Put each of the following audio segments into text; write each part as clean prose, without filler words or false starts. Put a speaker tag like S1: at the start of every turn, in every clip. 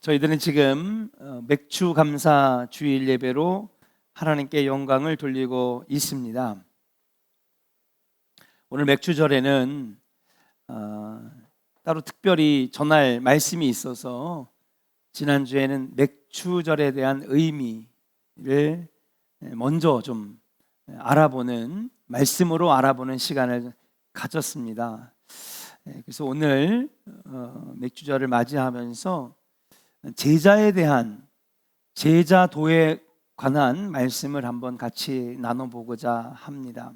S1: 저희들은 지금 맥주 감사 주일 예배로 하나님께 영광을 돌리고 있습니다. 오늘 맥주절에는 따로 특별히 전할 말씀이 있어서 지난주에는 맥주절에 대한 의미를 먼저 좀 알아보는, 말씀으로 알아보는 시간을 가졌습니다. 그래서 오늘 맥주절을 맞이하면서 제자에 대한, 제자도에 관한 말씀을 한번 같이 나눠보고자 합니다.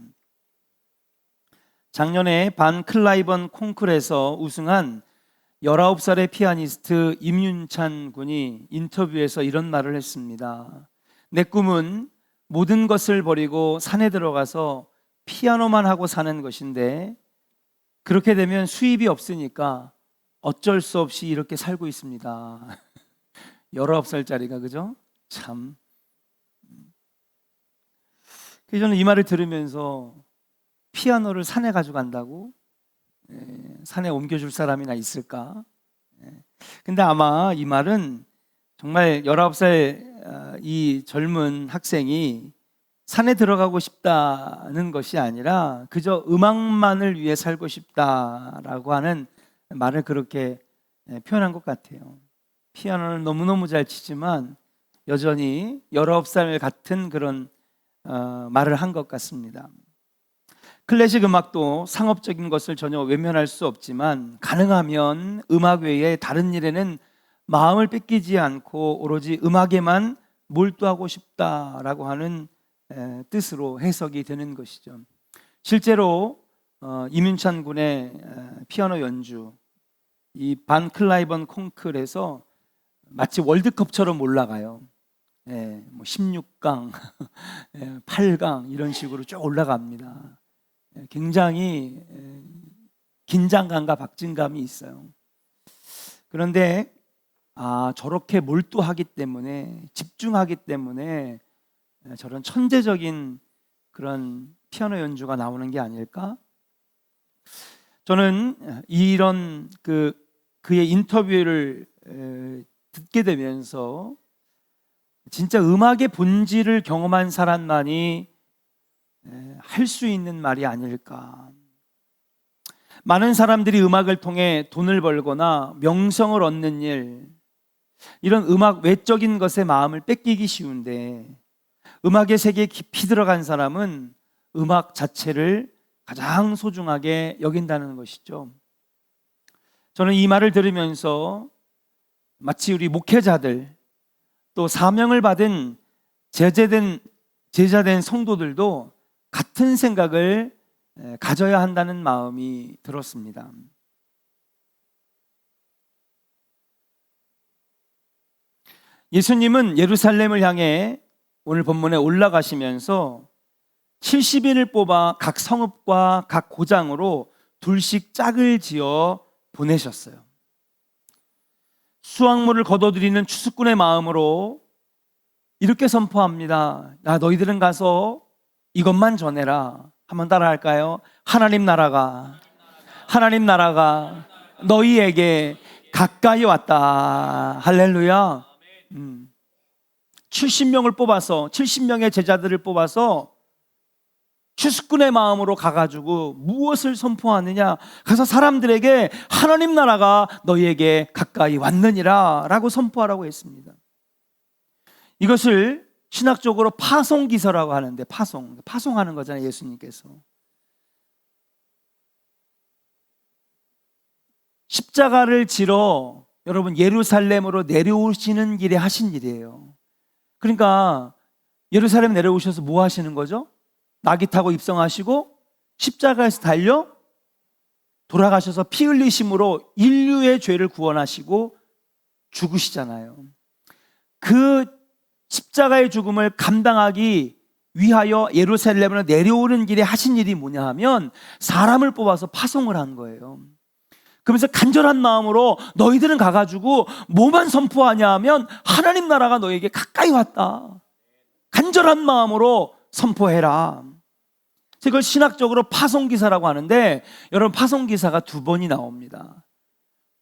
S1: 작년에 반 클라이번 콩쿨에서 우승한 19살의 피아니스트 임윤찬 군이 인터뷰에서 이런 말을 했습니다. 내 꿈은 모든 것을 버리고 산에 들어가서 피아노만 하고 사는 것인데, 그렇게 되면 수입이 없으니까 어쩔 수 없이 이렇게 살고 있습니다. 19살짜리가, 그죠? 참. 그래서 저는 이 말을 들으면서 피아노를 산에 가져간다고? 산에 옮겨줄 사람이나 있을까? 근데 아마 이 말은 정말 19살 이 젊은 학생이 산에 들어가고 싶다는 것이 아니라 그저 음악만을 위해 살고 싶다라고 하는 말을 그렇게 표현한 것 같아요. 피아노를 너무너무 잘 치지만 여전히 19살 같은 그런 말을 한 것 같습니다. 클래식 음악도 상업적인 것을 전혀 외면할 수 없지만 가능하면 음악 외에 다른 일에는 마음을 뺏기지 않고 오로지 음악에만 몰두하고 싶다라고 하는 뜻으로 해석이 되는 것이죠. 실제로 임윤찬 군의 피아노 연주, 이 반 클라이번 콩쿨에서 마치 월드컵처럼 올라가요. 뭐 16강, 8강 이런 식으로 쭉 올라갑니다. 굉장히 긴장감과 박진감이 있어요. 그런데 저렇게 몰두하기 때문에, 집중하기 때문에 저런 천재적인 그런 피아노 연주가 나오는 게 아닐까? 저는 이런 그의 인터뷰를 듣게 되면서 진짜 음악의 본질을 경험한 사람만이 할 수 있는 말이 아닐까. 많은 사람들이 음악을 통해 돈을 벌거나 명성을 얻는 일, 이런 음악 외적인 것에 마음을 뺏기기 쉬운데, 음악의 세계에 깊이 들어간 사람은 음악 자체를 가장 소중하게 여긴다는 것이죠. 저는 이 말을 들으면서 마치 우리 목회자들, 또 사명을 받은 제자된 성도들도 같은 생각을 가져야 한다는 마음이 들었습니다. 예수님은 예루살렘을 향해 오늘 본문에 올라가시면서 70인을 뽑아 각 성읍과 각 고장으로 둘씩 짝을 지어 보내셨어요. 수확물을 거둬들이는 추수꾼의 마음으로 이렇게 선포합니다. 너희들은 가서 이것만 전해라. 한번 따라 할까요? 하나님 나라가 너희에게 가까이 왔다. 할렐루야. 70명의 제자들을 뽑아서 추수꾼의 마음으로 가가지고 무엇을 선포하느냐? 가서 사람들에게 하나님 나라가 너희에게 가까이 왔느니라 라고 선포하라고 했습니다. 이것을 신학적으로 파송기서라고 하는데, 파송하는 거잖아요. 예수님께서 십자가를 지러 여러분 예루살렘으로 내려오시는 길에 하신 일이에요. 그러니까 예루살렘 내려오셔서 뭐 하시는 거죠? 나귀 타고 입성하시고 십자가에서 달려 돌아가셔서 피 흘리심으로 인류의 죄를 구원하시고 죽으시잖아요. 그 십자가의 죽음을 감당하기 위하여 예루살렘으로 내려오는 길에 하신 일이 뭐냐 하면 사람을 뽑아서 파송을 한 거예요. 그러면서 간절한 마음으로 너희들은 가가지고 뭐만 선포하냐 하면 하나님 나라가 너희에게 가까이 왔다. 간절한 마음으로 선포해라. 이걸 신학적으로 파송기사라고 하는데, 여러분 파송기사가 두 번이 나옵니다.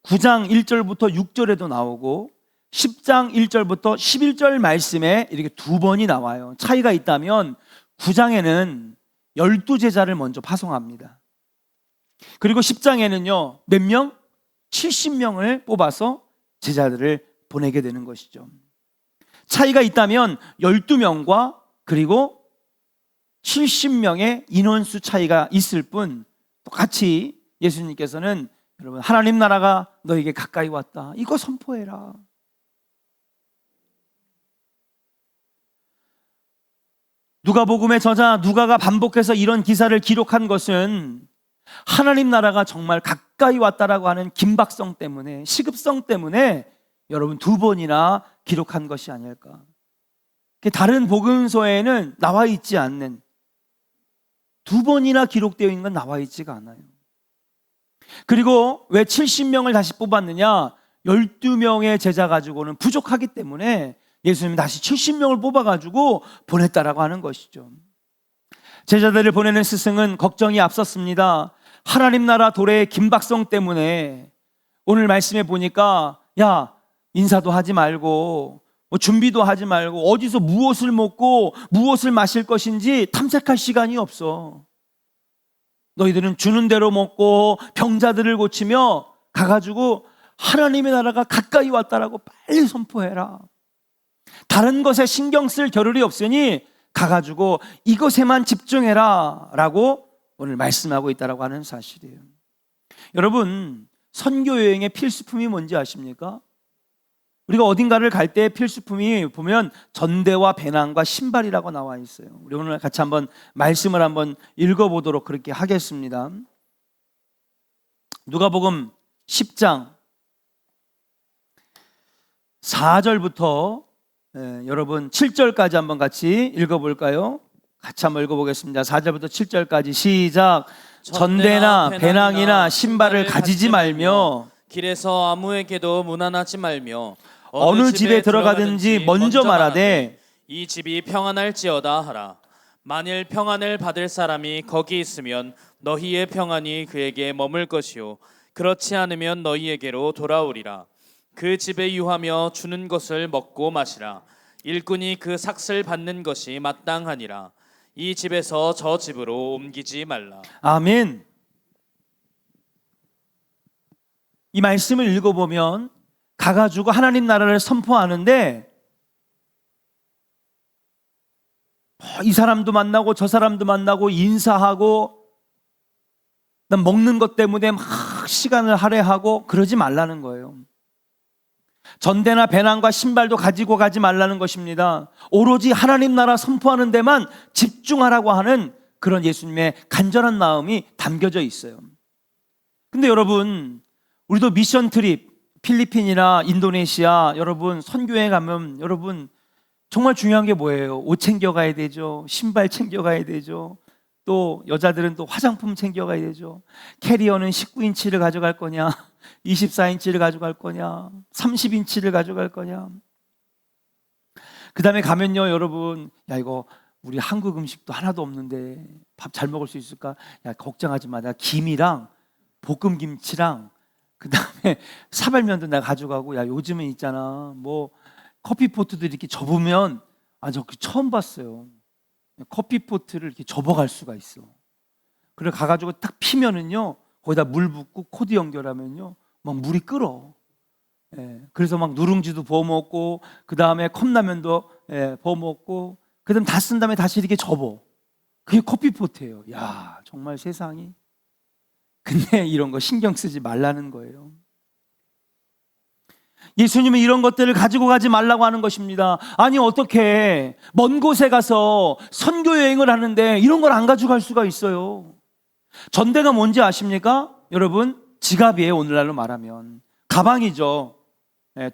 S1: 9장 1절부터 6절에도 나오고 10장 1절부터 11절 말씀에 이렇게 두 번이 나와요. 차이가 있다면 9장에는 12제자를 먼저 파송합니다. 그리고 10장에는요, 몇 명? 70명을 뽑아서 제자들을 보내게 되는 것이죠. 차이가 있다면 12명과 그리고 70명의 인원수 차이가 있을 뿐, 똑같이 예수님께서는 여러분, 하나님 나라가 너에게 가까이 왔다, 이거 선포해라. 누가복음의 저자 누가가 반복해서 이런 기사를 기록한 것은 하나님 나라가 정말 가까이 왔다라고 하는 긴박성 때문에, 시급성 때문에 여러분 두 번이나 기록한 것이 아닐까. 다른 복음서에는 나와 있지 않는, 두 번이나 기록되어 있는 건 나와 있지가 않아요. 그리고 왜 70명을 다시 뽑았느냐? 12명의 제자 가지고는 부족하기 때문에 예수님이 다시 70명을 뽑아가지고 보냈다라고 하는 것이죠. 제자들을 보내는 스승은 걱정이 앞섰습니다. 하나님 나라 도래의 긴박성 때문에 오늘 말씀에 보니까, 야, 인사도 하지 말고 준비도 하지 말고 어디서 무엇을 먹고 무엇을 마실 것인지 탐색할 시간이 없어. 너희들은 주는 대로 먹고 병자들을 고치며 가가지고 하나님의 나라가 가까이 왔다라고 빨리 선포해라. 다른 것에 신경 쓸 겨를이 없으니 가가지고 이것에만 집중해라 라고 오늘 말씀하고 있다라고 하는 사실이에요. 여러분, 선교 여행의 필수품이 뭔지 아십니까? 우리가 어딘가를 갈 때 필수품이 보면 전대와 배낭과 신발이라고 나와 있어요. 우리 오늘 같이 한번 말씀을 한번 읽어보도록 그렇게 하겠습니다. 누가복음 10장 4절부터 여러분 7절까지 한번 같이 읽어볼까요? 같이 한번 읽어보겠습니다. 4절부터 7절까지 시작. 전대나 배낭이나 신발을 가지지 말며
S2: 길에서 아무에게도 문안하지 말며
S1: 어느 집에 들어가든지 먼저 말하되
S2: 이 집이 평안할지어다 하라. 만일 평안을 받을 사람이 거기 있으면 너희의 평안이 그에게 머물 것이요 그렇지 않으면 너희에게로 돌아오리라. 그 집에 유하며 주는 것을 먹고 마시라. 일꾼이 그 삭슬 받는 것이 마땅하니라. 이 집에서 저 집으로 옮기지 말라.
S1: 아멘. 이 말씀을 읽어보면 가가지고 하나님 나라를 선포하는데 이 사람도 만나고 저 사람도 만나고 인사하고 먹는 것 때문에 막 시간을 할애하고 그러지 말라는 거예요. 전대나 배낭과 신발도 가지고 가지 말라는 것입니다. 오로지 하나님 나라 선포하는 데만 집중하라고 하는 그런 예수님의 간절한 마음이 담겨져 있어요. 근데 여러분, 우리도 미션 트립, 필리핀이나 인도네시아, 여러분 선교에 가면 여러분 정말 중요한 게 뭐예요? 옷 챙겨가야 되죠. 신발 챙겨가야 되죠. 또 여자들은 또 화장품 챙겨가야 되죠. 캐리어는 19인치를 가져갈 거냐, 24인치를 가져갈 거냐, 30인치를 가져갈 거냐. 그 다음에 가면요, 여러분, 야, 이거 우리 한국 음식도 하나도 없는데 밥 잘 먹을 수 있을까? 야, 걱정하지 마. 나 김이랑 볶음김치랑 그 다음에 사발면도 내가 가져가고, 야, 요즘은 있잖아, 뭐 커피포트도 이렇게 접으면, 저 처음 봤어요. 커피포트를 이렇게 접어갈 수가 있어. 그래 가가지고 딱 피면은요, 거기다 물 붓고 코드 연결하면요, 막 물이 끓어. 그래서 막 누룽지도 부어 먹고, 그 다음에 컵라면도 부어 먹고, 그 다음 다 쓴 다음에 다시 이렇게 접어. 그게 커피포트예요. 야, 정말 세상이. 근데 이런 거 신경 쓰지 말라는 거예요. 예수님은 이런 것들을 가지고 가지 말라고 하는 것입니다. 아니, 어떻게 먼 곳에 가서 선교 여행을 하는데 이런 걸 안 가져갈 수가 있어요. 전대가 뭔지 아십니까? 여러분, 지갑이에요. 오늘날로 말하면 가방이죠.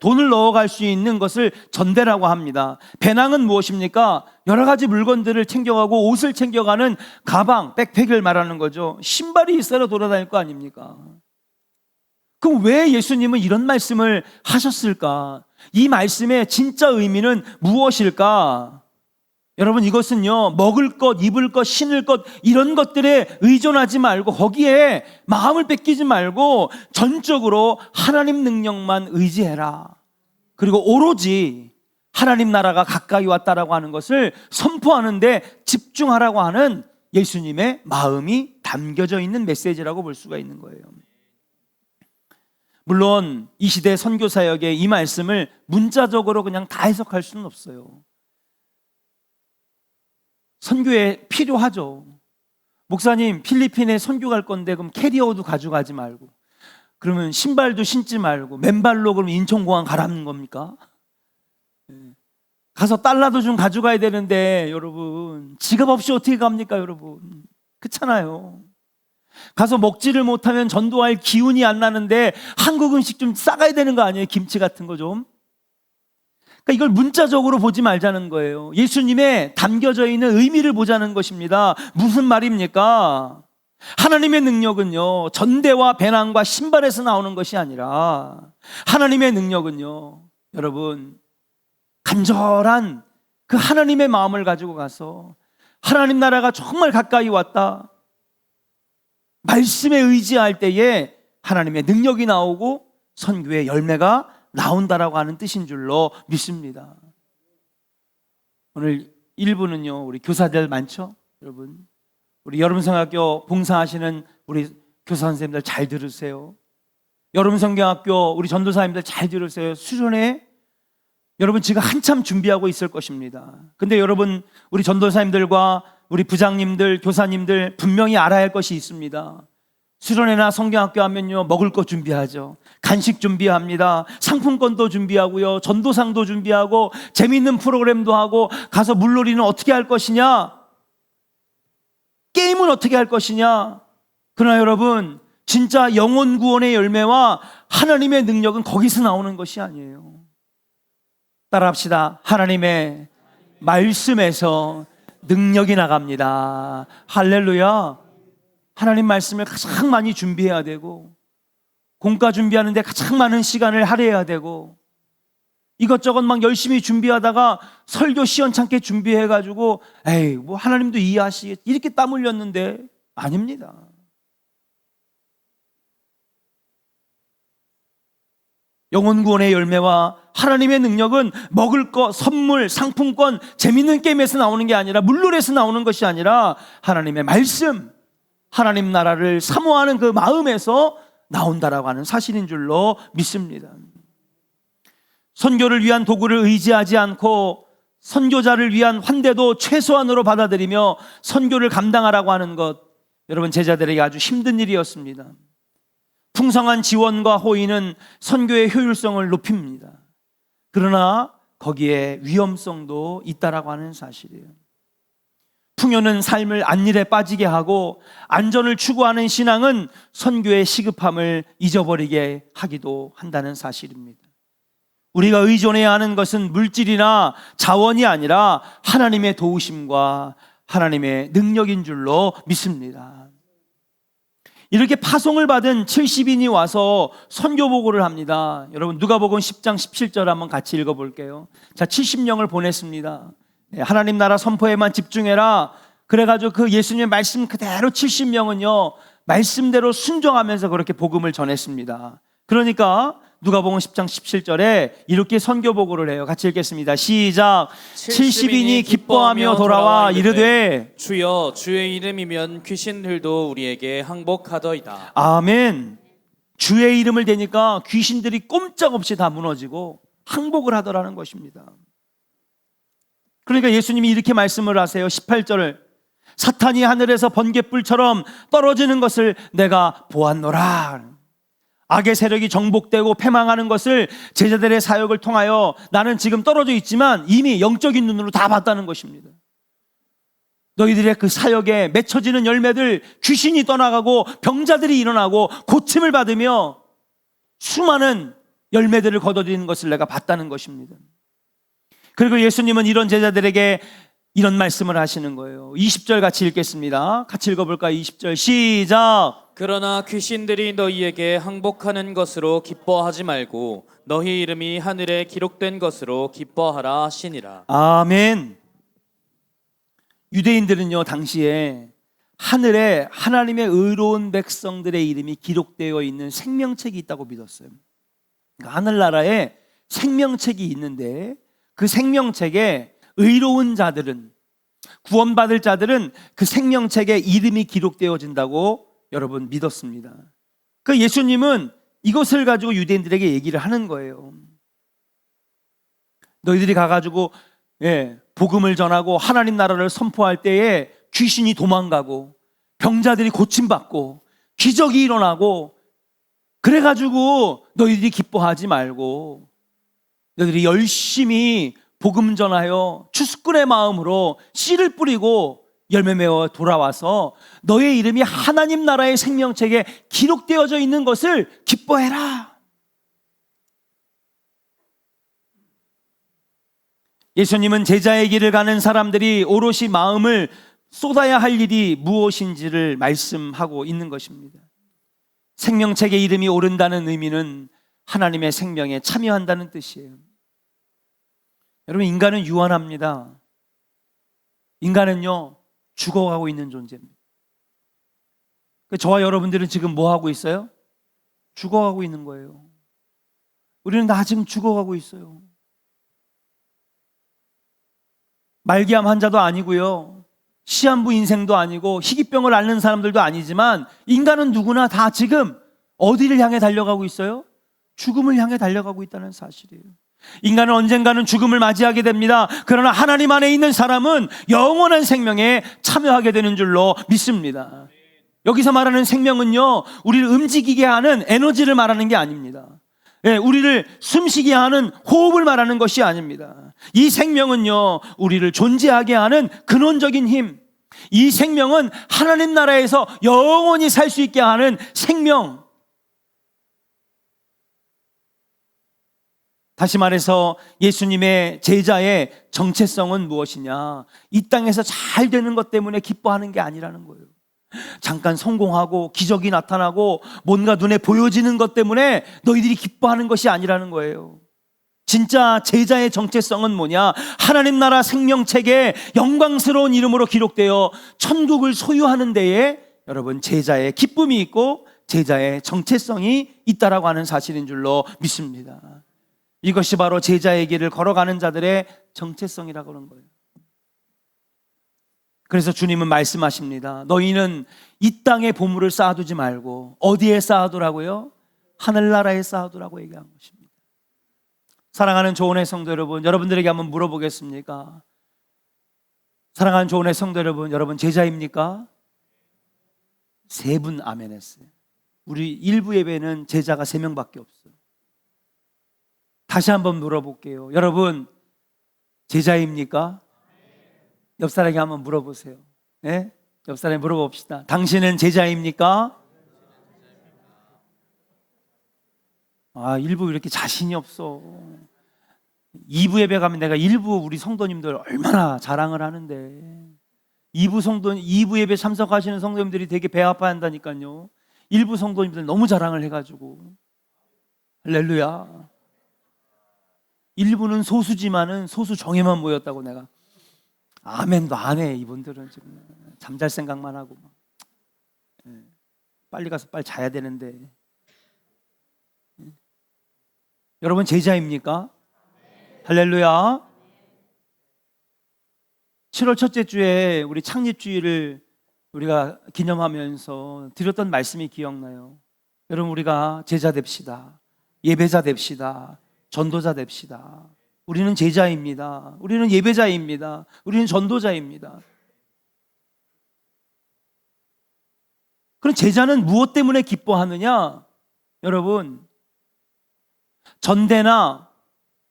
S1: 돈을 넣어갈 수 있는 것을 전대라고 합니다. 배낭은 무엇입니까? 여러 가지 물건들을 챙겨가고 옷을 챙겨가는 가방, 백팩을 말하는 거죠. 신발이 있어야 돌아다닐 거 아닙니까? 그럼 왜 예수님은 이런 말씀을 하셨을까? 이 말씀의 진짜 의미는 무엇일까? 여러분, 이것은요, 먹을 것, 입을 것, 신을 것, 이런 것들에 의존하지 말고, 거기에 마음을 뺏기지 말고 전적으로 하나님 능력만 의지해라. 그리고 오로지 하나님 나라가 가까이 왔다라고 하는 것을 선포하는데 집중하라고 하는 예수님의 마음이 담겨져 있는 메시지라고 볼 수가 있는 거예요. 물론 이 시대 선교사역의 이 말씀을 문자적으로 그냥 다 해석할 수는 없어요. 선교에 필요하죠. 목사님, 필리핀에 선교 갈 건데 그럼 캐리어도 가져가지 말고, 그러면 신발도 신지 말고 맨발로 그럼 인천공항 가라는 겁니까? 가서 달러도 좀 가져가야 되는데 여러분, 지갑 없이 어떻게 갑니까 여러분? 그렇잖아요. 가서 먹지를 못하면 전도할 기운이 안 나는데 한국 음식 좀 싸가야 되는 거 아니에요? 김치 같은 거 좀. 그러니까 이걸 문자적으로 보지 말자는 거예요. 예수님의 담겨져 있는 의미를 보자는 것입니다. 무슨 말입니까? 하나님의 능력은요, 전대와 배낭과 신발에서 나오는 것이 아니라 하나님의 능력은요, 여러분, 간절한 그 하나님의 마음을 가지고 가서 하나님 나라가 정말 가까이 왔다, 말씀에 의지할 때에 하나님의 능력이 나오고 선교의 열매가 나온다라고 하는 뜻인 줄로 믿습니다. 오늘 1부는요, 우리 교사들 많죠? 여러분, 우리 여름성학교 봉사하시는 우리 교사 선생님들 잘 들으세요. 여름성경학교 우리 전도사님들 잘 들으세요. 수련회 여러분 지금 한참 준비하고 있을 것입니다. 근데 여러분, 우리 전도사님들과 우리 부장님들, 교사님들 분명히 알아야 할 것이 있습니다. 수련회나 성경학교 하면요, 먹을 거 준비하죠. 간식 준비합니다. 상품권도 준비하고요, 전도상도 준비하고 재미있는 프로그램도 하고, 가서 물놀이는 어떻게 할 것이냐, 게임은 어떻게 할 것이냐. 그러나 여러분, 진짜 영혼 구원의 열매와 하나님의 능력은 거기서 나오는 것이 아니에요. 따라합시다. 하나님의 말씀에서 능력이 나갑니다. 할렐루야. 하나님 말씀을 가장 많이 준비해야 되고, 공과 준비하는데 가장 많은 시간을 할애해야 되고, 이것저것 막 열심히 준비하다가 설교 시원찮게 준비해가지고 에이 뭐 하나님도 이해하시겠지 이렇게 땀 흘렸는데 아닙니다. 영혼 구원의 열매와 하나님의 능력은 먹을 거, 선물, 상품권, 재밌는 게임에서 나오는 게 아니라, 물놀이에서 나오는 것이 아니라 하나님의 말씀, 하나님 나라를 사모하는 그 마음에서 나온다라고 하는 사실인 줄로 믿습니다. 선교를 위한 도구를 의지하지 않고 선교자를 위한 환대도 최소한으로 받아들이며 선교를 감당하라고 하는 것, 여러분 제자들에게 아주 힘든 일이었습니다. 풍성한 지원과 호의는 선교의 효율성을 높입니다. 그러나 거기에 위험성도 있다라고 하는 사실이에요. 풍요는 삶을 안일에 빠지게 하고 안전을 추구하는 신앙은 선교의 시급함을 잊어버리게 하기도 한다는 사실입니다. 우리가 의존해야 하는 것은 물질이나 자원이 아니라 하나님의 도우심과 하나님의 능력인 줄로 믿습니다. 이렇게 파송을 받은 70인이 와서 선교 보고를 합니다. 여러분 누가복음 10장 17절 한번 같이 읽어볼게요. 자, 70명을 보냈습니다. 하나님 나라 선포에만 집중해라. 그래가지고 그 예수님의 말씀 그대로 70명은요 말씀대로 순종하면서 그렇게 복음을 전했습니다. 그러니까 누가복음 10장 17절에 이렇게 선교 보고를 해요. 같이 읽겠습니다. 시작. 70인이 기뻐하며 돌아와 이르되
S2: 주여, 주의 이름이면 귀신들도 우리에게 항복하더이다.
S1: 아멘. 주의 이름을 대니까 귀신들이 꼼짝없이 다 무너지고 항복을 하더라는 것입니다. 그러니까 예수님이 이렇게 말씀을 하세요. 18절을 사탄이 하늘에서 번갯불처럼 떨어지는 것을 내가 보았노라. 악의 세력이 정복되고 패망하는 것을 제자들의 사역을 통하여 나는 지금 떨어져 있지만 이미 영적인 눈으로 다 봤다는 것입니다. 너희들의 그 사역에 맺혀지는 열매들, 귀신이 떠나가고 병자들이 일어나고 고침을 받으며 수많은 열매들을 거둬들이는 것을 내가 봤다는 것입니다. 그리고 예수님은 이런 제자들에게 이런 말씀을 하시는 거예요. 20절 같이 읽겠습니다. 같이 읽어볼까요? 20절 시작.
S2: 그러나 귀신들이 너희에게 항복하는 것으로 기뻐하지 말고 너희 이름이 하늘에 기록된 것으로 기뻐하라 하시니라.
S1: 아멘. 유대인들은요 당시에 하늘에 하나님의 의로운 백성들의 이름이 기록되어 있는 생명책이 있다고 믿었어요. 그러니까 하늘나라에 생명책이 있는데 그 생명책에 의로운 자들은, 구원받을 자들은 그 생명책에 이름이 기록되어진다고 여러분 믿었습니다. 그 예수님은 이것을 가지고 유대인들에게 얘기를 하는 거예요. 너희들이 가가지고 복음을 전하고 하나님 나라를 선포할 때에 귀신이 도망가고 병자들이 고침받고 기적이 일어나고, 그래가지고 너희들이 기뻐하지 말고 너희들이 열심히 복음 전하여 추수꾼의 마음으로 씨를 뿌리고 열매 맺어 돌아와서 너의 이름이 하나님 나라의 생명책에 기록되어져 있는 것을 기뻐해라. 예수님은 제자의 길을 가는 사람들이 오롯이 마음을 쏟아야 할 일이 무엇인지를 말씀하고 있는 것입니다. 생명책에 이름이 오른다는 의미는 하나님의 생명에 참여한다는 뜻이에요. 여러분, 인간은 유한합니다. 인간은요, 죽어가고 있는 존재입니다. 저와 여러분들은 지금 뭐 하고 있어요? 죽어가고 있는 거예요. 우리는 나 지금 죽어가고 있어요. 말기암 환자도 아니고요, 시한부 인생도 아니고 희귀병을 앓는 사람들도 아니지만 인간은 누구나 다 지금 어디를 향해 달려가고 있어요? 죽음을 향해 달려가고 있다는 사실이에요. 인간은 언젠가는 죽음을 맞이하게 됩니다. 그러나 하나님 안에 있는 사람은 영원한 생명에 참여하게 되는 줄로 믿습니다. 여기서 말하는 생명은요, 우리를 움직이게 하는 에너지를 말하는 게 아닙니다. 우리를 숨쉬게 하는 호흡을 말하는 것이 아닙니다. 이 생명은요, 우리를 존재하게 하는 근원적인 힘, 이 생명은 하나님 나라에서 영원히 살 수 있게 하는 생명. 다시 말해서 예수님의 제자의 정체성은 무엇이냐? 이 땅에서 잘 되는 것 때문에 기뻐하는 게 아니라는 거예요. 잠깐 성공하고 기적이 나타나고 뭔가 눈에 보여지는 것 때문에 너희들이 기뻐하는 것이 아니라는 거예요. 진짜 제자의 정체성은 뭐냐? 하나님 나라 생명책에 영광스러운 이름으로 기록되어 천국을 소유하는 데에 여러분, 제자의 기쁨이 있고 제자의 정체성이 있다라고 하는 사실인 줄로 믿습니다. 이것이 바로 제자의 길을 걸어가는 자들의 정체성이라고 하는 거예요. 그래서 주님은 말씀하십니다. 너희는 이 땅에 보물을 쌓아두지 말고 어디에 쌓아두라고요? 하늘나라에 쌓아두라고 얘기한 것입니다. 사랑하는 조은의 성도 여러분, 여러분들에게 한번 물어보겠습니까? 사랑하는 조은의 성도 여러분, 여러분 제자입니까? 세 분 아멘 했어요. 우리 일부 예배는 제자가 3명밖에 없어요. 다시 한번 물어볼게요. 여러분 제자입니까? 옆 사람에게 한번 물어보세요. 네? 옆 사람에 물어봅시다. 당신은 제자입니까? 일부 이렇게 자신이 없어. 2부 예배 가면 내가 일부 우리 성도님들 얼마나 자랑을 하는데, 2부 예배 참석하시는 성도님들이 되게 배 아파한다니까요. 일부 성도님들 너무 자랑을 해가지고. 할렐루야. 일부는 소수지만은 소수 정예만 모였다고 내가 아멘도 안 해. 이분들은 지금 잠잘 생각만 하고 빨리 가서 빨리 자야 되는데. 여러분 제자입니까? 할렐루야. 7월 첫째 주에 우리 창립주일을 우리가 기념하면서 드렸던 말씀이 기억나요. 여러분, 우리가 제자 됩시다. 예배자 됩시다. 전도자 됩시다. 우리는 제자입니다. 우리는 예배자입니다. 우리는 전도자입니다. 그럼 제자는 무엇 때문에 기뻐하느냐? 여러분,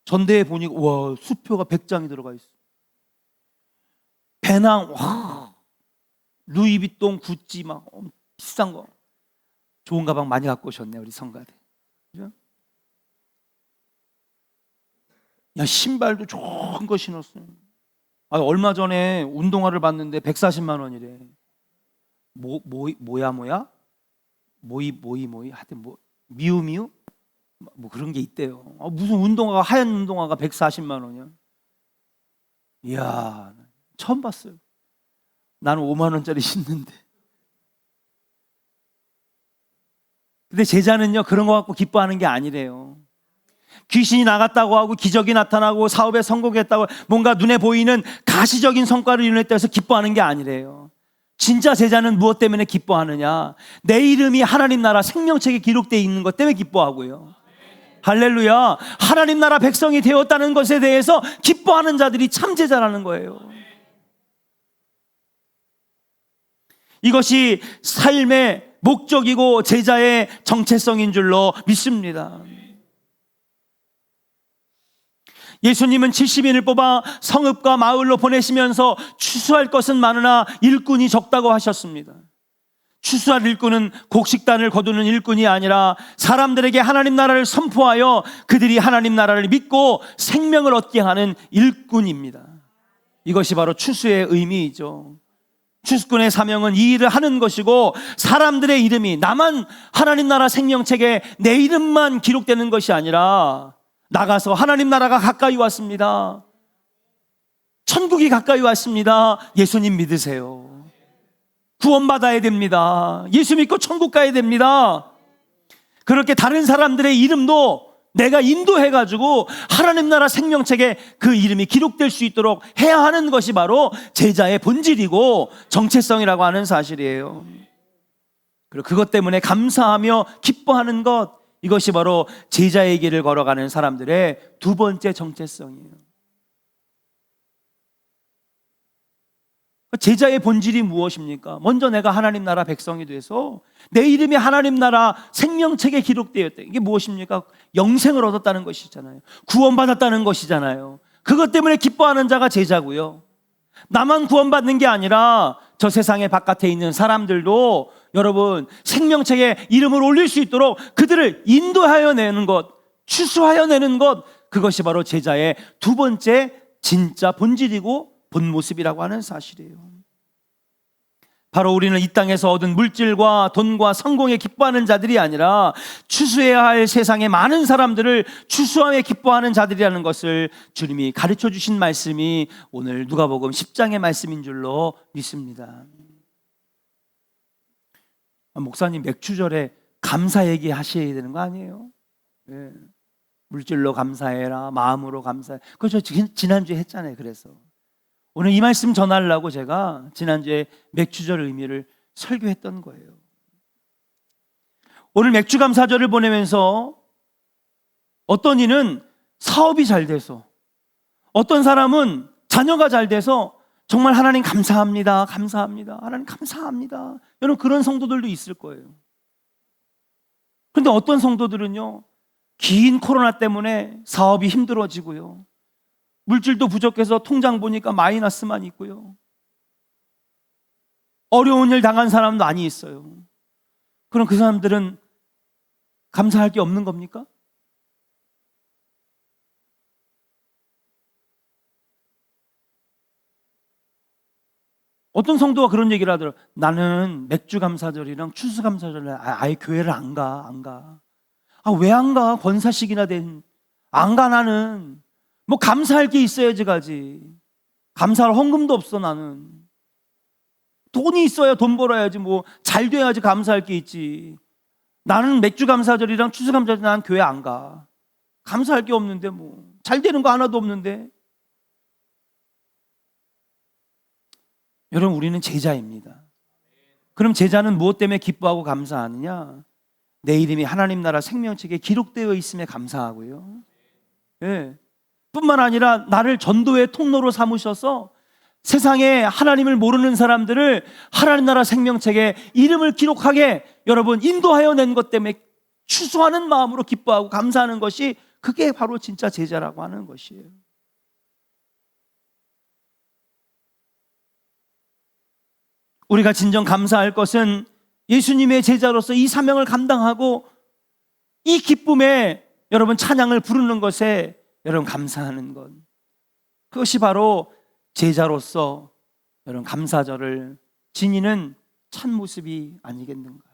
S1: 전대에 보니까 와, 수표가 100장이 들어가 있어. 배낭, 와, 루이비통, 구찌 막 비싼 거, 좋은 가방 많이 갖고 오셨네 우리 성가대. 그죠? 야, 신발도 좋은 거 신었어요. 얼마 전에 운동화를 봤는데 140만 원이래. 뭐야? 모이 하여튼 미우미우? 뭐 그런 게 있대요. 무슨 운동화가, 하얀 운동화가 140만 원이야. 이야, 처음 봤어요. 나는 5만 원짜리 신는데. 근데 제자는요, 그런 거 갖고 기뻐하는 게 아니래요. 귀신이 나갔다고 하고 기적이 나타나고 사업에 성공했다고 뭔가 눈에 보이는 가시적인 성과를 이뤄냈다 해서 기뻐하는 게 아니래요. 진짜 제자는 무엇 때문에 기뻐하느냐? 내 이름이 하나님 나라 생명책에 기록되어 있는 것 때문에 기뻐하고요. 할렐루야. 하나님 나라 백성이 되었다는 것에 대해서 기뻐하는 자들이 참 제자라는 거예요. 이것이 삶의 목적이고 제자의 정체성인 줄로 믿습니다. 예수님은 70인을 뽑아 성읍과 마을로 보내시면서 추수할 것은 많으나 일꾼이 적다고 하셨습니다. 추수할 일꾼은 곡식단을 거두는 일꾼이 아니라 사람들에게 하나님 나라를 선포하여 그들이 하나님 나라를 믿고 생명을 얻게 하는 일꾼입니다. 이것이 바로 추수의 의미이죠. 추수꾼의 사명은 이 일을 하는 것이고 사람들의 이름이 나만 하나님 나라 생명책에 내 이름만 기록되는 것이 아니라 나가서 하나님 나라가 가까이 왔습니다. 천국이 가까이 왔습니다. 예수님 믿으세요. 구원받아야 됩니다. 예수 믿고 천국 가야 됩니다. 그렇게 다른 사람들의 이름도 내가 인도해가지고 하나님 나라 생명책에 그 이름이 기록될 수 있도록 해야 하는 것이 바로 제자의 본질이고 정체성이라고 하는 사실이에요. 그리고 그것 때문에 감사하며 기뻐하는 것, 이것이 바로 제자의 길을 걸어가는 사람들의 두 번째 정체성이에요. 제자의 본질이 무엇입니까? 먼저 내가 하나님 나라 백성이 돼서 내 이름이 하나님 나라 생명책에 기록되었다. 이게 무엇입니까? 영생을 얻었다는 것이잖아요. 구원받았다는 것이잖아요. 그것 때문에 기뻐하는 자가 제자고요. 나만 구원받는 게 아니라 저 세상의 바깥에 있는 사람들도 여러분 생명책에 이름을 올릴 수 있도록 그들을 인도하여 내는 것, 추수하여 내는 것, 그것이 바로 제자의 두 번째 진짜 본질이고 본 모습이라고 하는 사실이에요. 바로 우리는 이 땅에서 얻은 물질과 돈과 성공에 기뻐하는 자들이 아니라 추수해야 할 세상의 많은 사람들을 추수함에 기뻐하는 자들이라는 것을 주님이 가르쳐 주신 말씀이 오늘 누가복음 10장의 말씀인 줄로 믿습니다. 목사님 맥주절에 감사 얘기하셔야 되는 거 아니에요? 네. 물질로 감사해라, 마음으로 감사해. 그거 저 지난주에 했잖아요. 그래서 오늘 이 말씀 전하려고 제가 지난주에 맥주절 의미를 설교했던 거예요. 오늘 맥주감사절을 보내면서 어떤 이는 사업이 잘 돼서, 어떤 사람은 자녀가 잘 돼서 정말 하나님 감사합니다, 감사합니다, 하나님 감사합니다, 여러분 그런 성도들도 있을 거예요. 그런데 어떤 성도들은요, 긴 코로나 때문에 사업이 힘들어지고요, 물질도 부족해서 통장 보니까 마이너스만 있고요, 어려운 일 당한 사람도 많이 있어요. 그럼 그 사람들은 감사할 게 없는 겁니까? 어떤 성도가 그런 얘기를 하더라고요. 나는 맥주감사절이랑 추수감사절에 아예 교회를 안 가. 아, 왜 안 가? 권사식이나 안 가. 나는 뭐 감사할 게 있어야지 가지. 감사할 헌금도 없어. 나는 돈이 있어야 돈 벌어야지, 뭐 잘 돼야지 감사할 게 있지. 나는 맥주감사절이랑 추수감사절 난 교회 안 가. 감사할 게 없는데 뭐 잘 되는 거 하나도 없는데. 여러분, 우리는 제자입니다. 그럼 제자는 무엇 때문에 기뻐하고 감사하느냐? 내 이름이 하나님 나라 생명책에 기록되어 있음에 감사하고요. 예. 뿐만 아니라 나를 전도의 통로로 삼으셔서 세상에 하나님을 모르는 사람들을 하나님 나라 생명책에 이름을 기록하게 여러분 인도하여 낸 것 때문에 추수하는 마음으로 기뻐하고 감사하는 것이, 그게 바로 진짜 제자라고 하는 것이에요. 우리가 진정 감사할 것은 예수님의 제자로서 이 사명을 감당하고 이 기쁨에 여러분 찬양을 부르는 것에 여러분 감사하는 것, 그것이 바로 제자로서 여러분 감사절을 지니는 참 모습이 아니겠는가.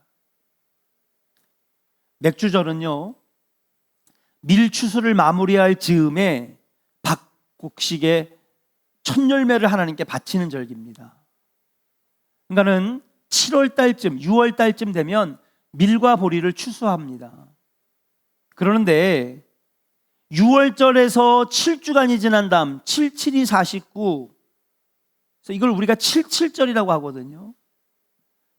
S1: 맥주절은요, 밀추수를 마무리할 즈음에 박곡식의 첫 열매를 하나님께 바치는 절기입니다. 그러니까는 7월 달쯤, 6월 달쯤 되면 밀과 보리를 추수합니다. 그러는데 6월절에서 7주간이 지난 다음 7, 7이 49. 그래서 이걸 우리가 77절이라고 하거든요.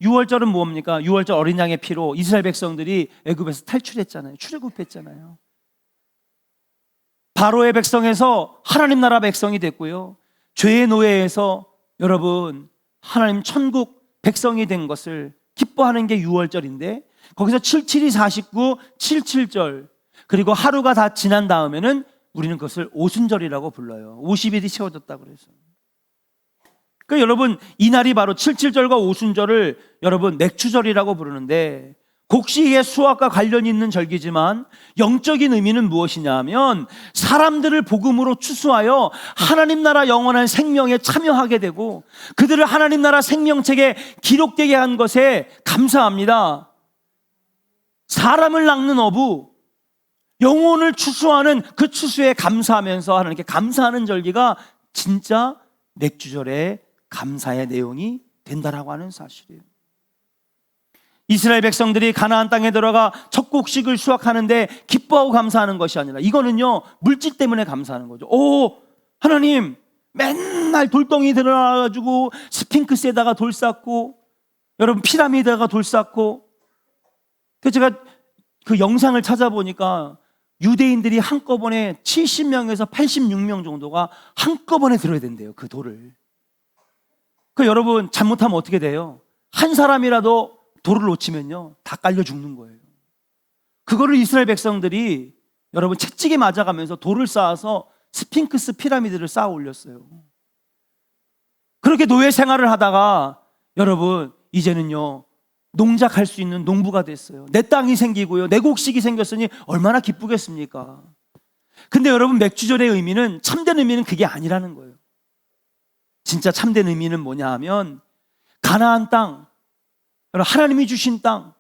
S1: 6월절은 뭡니까? 6월절 어린 양의 피로 이스라엘 백성들이 애굽에서 탈출했잖아요. 출애굽했잖아요. 바로의 백성에서 하나님 나라 백성이 됐고요. 죄의 노예에서 여러분 하나님 천국 백성이 된 것을 기뻐하는 게 6월절인데 거기서 77이 49, 77절 그리고 하루가 다 지난 다음에는 우리는 그것을 오순절이라고 불러요. 50일이 채워졌다 그래서. 그러니까 여러분 이날이 바로 77절과 오순절을 여러분 맥주절이라고 부르는데 곡식의 수확과 관련이 있는 절기지만 영적인 의미는 무엇이냐 하면 사람들을 복음으로 추수하여 하나님 나라 영원한 생명에 참여하게 되고 그들을 하나님 나라 생명책에 기록되게 한 것에 감사합니다. 사람을 낚는 어부, 영혼을 추수하는 그 추수에 감사하면서 하나님께 감사하는 절기가 진짜 맥주절의 감사의 내용이 된다라고 하는 사실이에요. 이스라엘 백성들이 가나안 땅에 들어가 첫 곡식을 수확하는데 기뻐하고 감사하는 것이 아니라 이거는요 물질 때문에 감사하는 거죠. 오 하나님 맨날 돌덩이 들어가가지고 스핑크스에다가 돌 쌓고 여러분 피라미드에다가 돌 쌓고 그래서 제가 그 영상을 찾아보니까 유대인들이 한꺼번에 70명에서 86명 정도가 한꺼번에 들어야 된대요. 그 돌을. 그 여러분 잘못하면 어떻게 돼요? 한 사람이라도 돌을 놓치면요 다 깔려 죽는 거예요. 그거를 이스라엘 백성들이 여러분 채찍에 맞아가면서 돌을 쌓아서 스핑크스 피라미드를 쌓아 올렸어요. 그렇게 노예 생활을 하다가 여러분 이제는요 농작할 수 있는 농부가 됐어요. 내 땅이 생기고요 내 곡식이 생겼으니 얼마나 기쁘겠습니까? 근데 여러분 맥주절의 의미는 참된 의미는 그게 아니라는 거예요. 진짜 참된 의미는 뭐냐 하면 가나안 땅, 하나님이 주신 땅,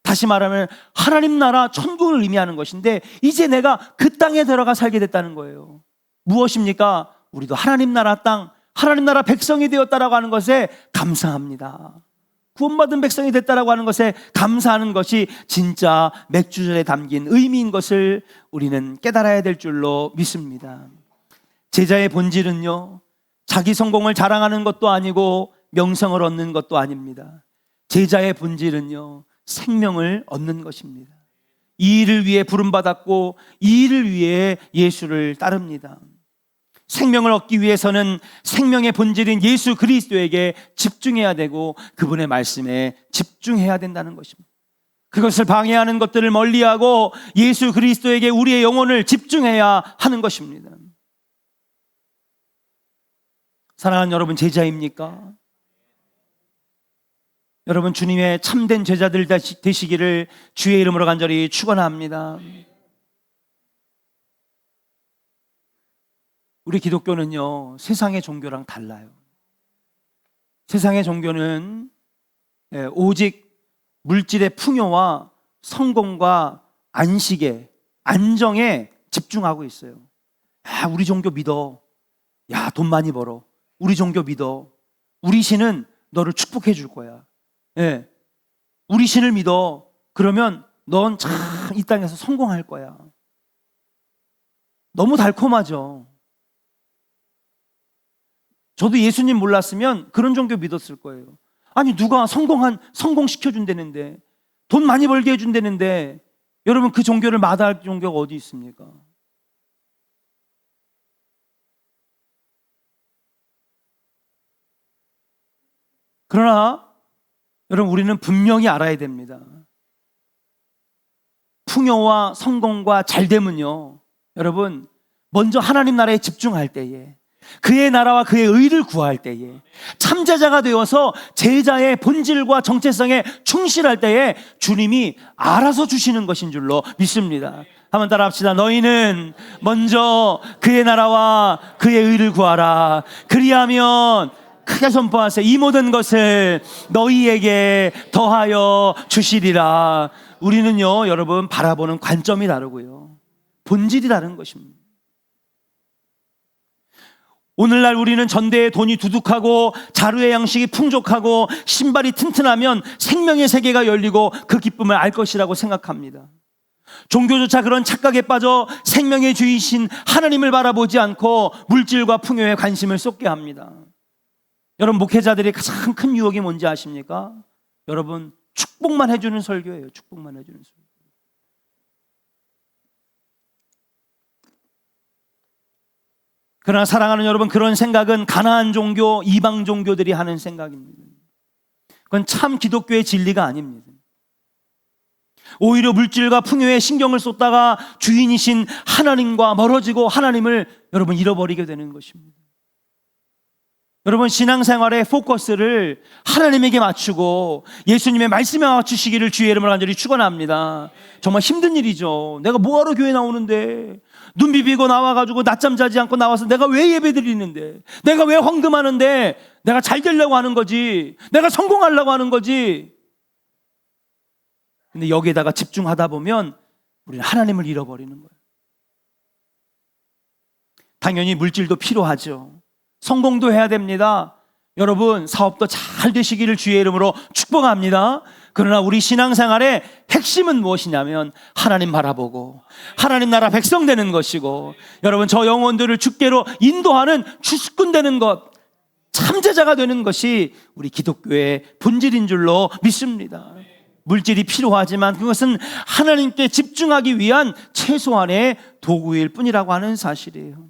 S1: 다시 말하면 하나님 나라 천국을 의미하는 것인데 이제 내가 그 땅에 들어가 살게 됐다는 거예요. 무엇입니까? 우리도 하나님 나라 땅, 하나님 나라 백성이 되었다라고 하는 것에 감사합니다. 구원받은 백성이 됐다라고 하는 것에 감사하는 것이 진짜 맥주절에 담긴 의미인 것을 우리는 깨달아야 될 줄로 믿습니다. 제자의 본질은요 자기 성공을 자랑하는 것도 아니고 명성을 얻는 것도 아닙니다. 제자의 본질은요 생명을 얻는 것입니다. 이 일을 위해 부름받았고 이 일을 위해 예수를 따릅니다. 생명을 얻기 위해서는 생명의 본질인 예수 그리스도에게 집중해야 되고 그분의 말씀에 집중해야 된다는 것입니다. 그것을 방해하는 것들을 멀리하고 예수 그리스도에게 우리의 영혼을 집중해야 하는 것입니다. 사랑하는 여러분 제자입니까? 여러분 주님의 참된 제자들 되시기를 주의 이름으로 간절히 축원합니다. 우리 기독교는요 세상의 종교랑 달라요. 세상의 종교는 오직 물질의 풍요와 성공과 안식에 안정에 집중하고 있어요. 야, 우리 종교 믿어. 야, 돈 많이 벌어. 우리 종교 믿어. 우리 신은 너를 축복해 줄 거야. 예. 우리 신을 믿어. 그러면 넌 참 이 땅에서 성공할 거야. 너무 달콤하죠. 저도 예수님 몰랐으면 그런 종교 믿었을 거예요. 아니 누가 성공시켜준다는데 돈 많이 벌게 해준다는데 여러분 그 종교를 마다할 종교가 어디 있습니까? 그러나 여러분 우리는 분명히 알아야 됩니다. 풍요와 성공과 잘됨은요 여러분 먼저 하나님 나라에 집중할 때에 그의 나라와 그의 의를 구할 때에 참제자가 되어서 제자의 본질과 정체성에 충실할 때에 주님이 알아서 주시는 것인 줄로 믿습니다. 한번 따라 합시다. 너희는 먼저 그의 나라와 그의 의를 구하라. 그리하면 크게 선포하세요. 이 모든 것을 너희에게 더하여 주시리라. 우리는요 여러분 바라보는 관점이 다르고요 본질이 다른 것입니다. 오늘날 우리는 전대에 돈이 두둑하고 자루의 양식이 풍족하고 신발이 튼튼하면 생명의 세계가 열리고 그 기쁨을 알 것이라고 생각합니다. 종교조차 그런 착각에 빠져 생명의 주이신 하나님을 바라보지 않고 물질과 풍요에 관심을 쏟게 합니다. 여러분, 목회자들이 가장 큰 유혹이 뭔지 아십니까? 여러분, 축복만 해주는 설교예요. 축복만 해주는 설교. 그러나 사랑하는 여러분, 그런 생각은 가나안 종교, 이방 종교들이 하는 생각입니다. 그건 참 기독교의 진리가 아닙니다. 오히려 물질과 풍요에 신경을 쏟다가 주인이신 하나님과 멀어지고 하나님을 여러분 잃어버리게 되는 것입니다. 여러분, 신앙생활의 포커스를 하나님에게 맞추고 예수님의 말씀에 맞추시기를 주의 이름으로 간절히 축원합니다. 정말 힘든 일이죠. 내가 뭐하러 교회 나오는데, 눈 비비고 나와가지고 낮잠 자지 않고 나와서 내가 왜 예배 드리는데, 내가 왜 헌금하는데, 내가 잘 되려고 하는 거지, 내가 성공하려고 하는 거지. 근데 여기에다가 집중하다 보면 우리는 하나님을 잃어버리는 거예요. 당연히 물질도 필요하죠. 성공도 해야 됩니다. 여러분, 사업도 잘 되시기를 주의 이름으로 축복합니다. 그러나 우리 신앙생활의 핵심은 무엇이냐면 하나님 바라보고 하나님 나라 백성 되는 것이고, 여러분, 저 영혼들을 주께로 인도하는 주수꾼 되는 것, 참제자가 되는 것이 우리 기독교의 본질인 줄로 믿습니다. 물질이 필요하지만 그것은 하나님께 집중하기 위한 최소한의 도구일 뿐이라고 하는 사실이에요.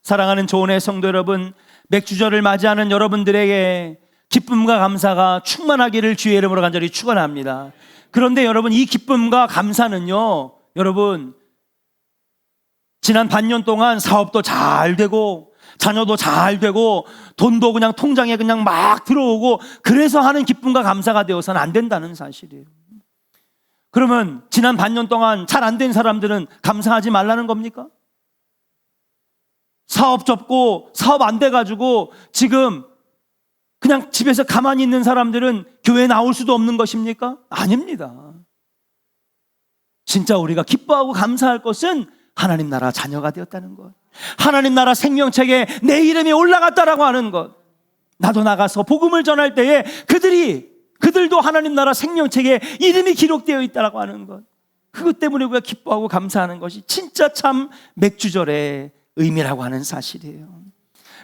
S1: 사랑하는 조은의 성도 여러분, 맥주절을 맞이하는 여러분들에게 기쁨과 감사가 충만하기를 주의 이름으로 간절히 축원합니다. 그런데 여러분, 이 기쁨과 감사는요, 여러분, 지난 반년 동안 사업도 잘 되고 자녀도 잘 되고 돈도 그냥 통장에 그냥 막 들어오고 그래서 하는 기쁨과 감사가 되어서는 안 된다는 사실이에요. 그러면 지난 반년 동안 잘 안 된 사람들은 감사하지 말라는 겁니까? 사업 접고 사업 안 돼가지고 지금 그냥 집에서 가만히 있는 사람들은 교회 나올 수도 없는 것입니까? 아닙니다. 진짜 우리가 기뻐하고 감사할 것은 하나님 나라 자녀가 되었다는 것, 하나님 나라 생명책에 내 이름이 올라갔다라고 하는 것, 나도 나가서 복음을 전할 때에 그들도 하나님 나라 생명책에 이름이 기록되어 있다라고 하는 것, 그것 때문에 우리가 기뻐하고 감사하는 것이 진짜 참 맥주절의 의미라고 하는 사실이에요.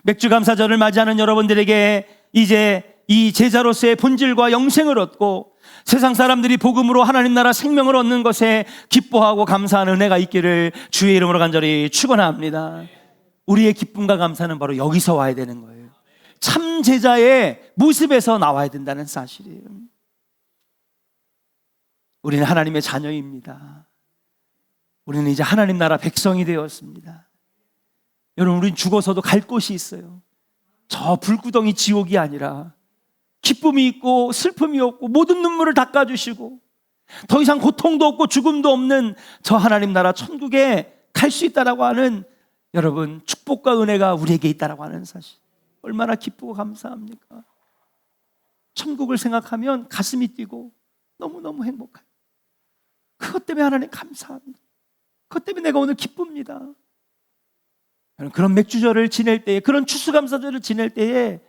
S1: 맥주감사절을 맞이하는 여러분들에게 이제 이 제자로서의 본질과 영생을 얻고 세상 사람들이 복음으로 하나님 나라 생명을 얻는 것에 기뻐하고 감사하는 은혜가 있기를 주의 이름으로 간절히 축원합니다. 우리의 기쁨과 감사는 바로 여기서 와야 되는 거예요. 참 제자의 모습에서 나와야 된다는 사실이에요. 우리는 하나님의 자녀입니다. 우리는 이제 하나님 나라 백성이 되었습니다. 여러분, 우리는 죽어서도 갈 곳이 있어요. 저 불구덩이 지옥이 아니라 기쁨이 있고 슬픔이 없고 모든 눈물을 닦아주시고 더 이상 고통도 없고 죽음도 없는 저 하나님 나라 천국에 갈 수 있다라고 하는, 여러분, 축복과 은혜가 우리에게 있다라고 하는 사실, 얼마나 기쁘고 감사합니까? 천국을 생각하면 가슴이 뛰고 너무너무 행복해요. 그것 때문에 하나님 감사합니다. 그것 때문에 내가 오늘 기쁩니다. 그런 맥주절을 지낼 때에, 그런 추수감사절을 지낼 때에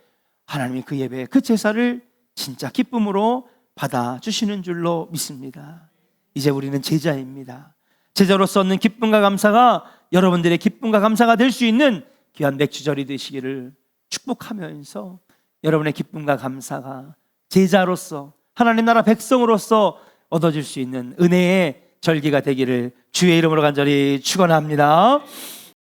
S1: 하나님이 그 예배, 그 제사를 진짜 기쁨으로 받아주시는 줄로 믿습니다. 이제 우리는 제자입니다. 제자로서 얻는 기쁨과 감사가 여러분들의 기쁨과 감사가 될 수 있는 귀한 맥주절이 되시기를 축복하면서, 여러분의 기쁨과 감사가 제자로서 하나님 나라 백성으로서 얻어질 수 있는 은혜의 절기가 되기를 주의 이름으로 간절히 축원합니다.